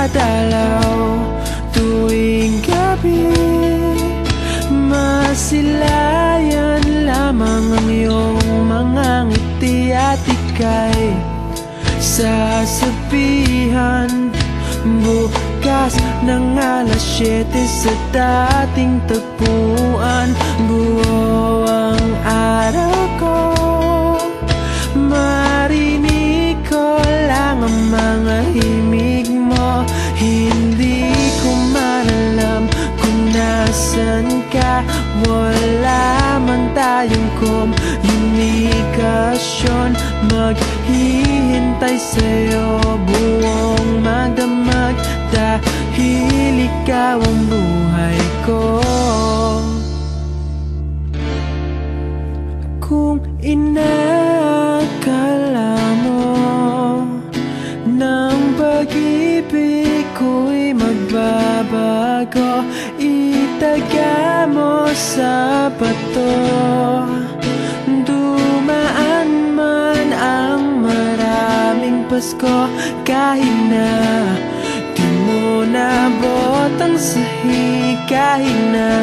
dumadalaw tuwing gabi. Masilayan lamang ang iyong mga ngiti at ika'y sasabihan bukas ng alas 7 sa dating tagpuan. Buo ang araw ko, marinig ko lang ang mga himig mo. Hindi ko man alam kung nasan ka, wala man tayong komunikasyon. Maghihintay sa'yo buong magdamag, dahil ikaw ang buhay ko. Kung inakala mo ng pag-ibig ko'y magbabago, itaga mo sa bato. Dumaan man ang maraming Pasko, kahit na di mo nabot ang sahig, kahit na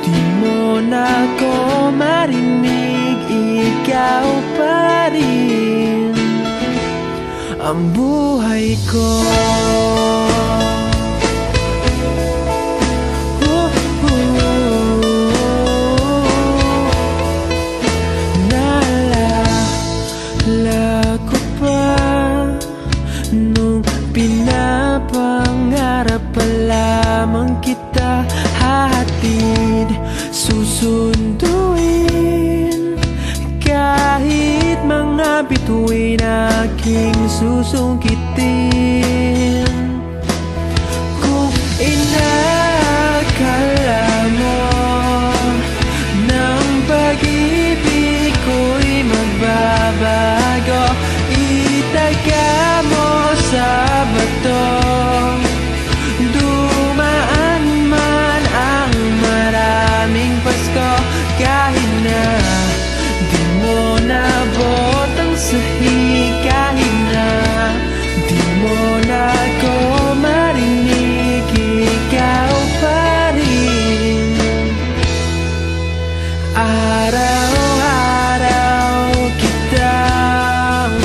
di mo na ako marinig, ikaw pa rin ang buhay ko. Naalala ko pa nung pinapangarap pa lamang kita, hatid susunduin kahit mga bituin aking susungkitin. Kung inakala mo ng pag-ibig ko'y magbabago, itaga mo sa bato. Dumaan man ang maraming Pasko, kahit na di mo nabot ang sahig, kahit na di mo na ako marinig, ikaw pa rin. Araw-araw kitang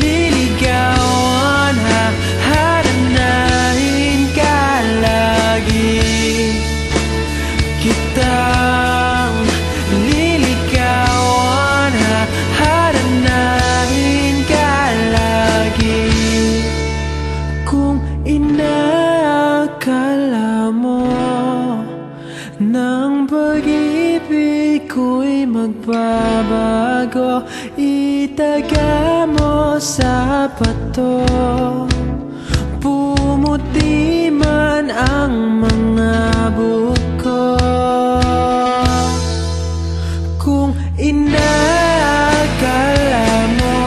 liligawan, haharanahin ka lagi. Kitang liligawan, haharanahin ka lagi. Kung inakala mo ng pag-ibig ko'y magbabago, itaga mo sa bato. Pumuti man ang mga buko. Kung inakala mo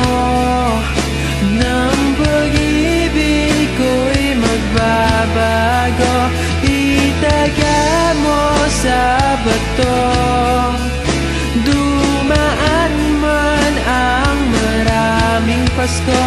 ng pag-ibig ko'y magbabago, itaga mo sa bato. Dumaan man ang maraming Pasko,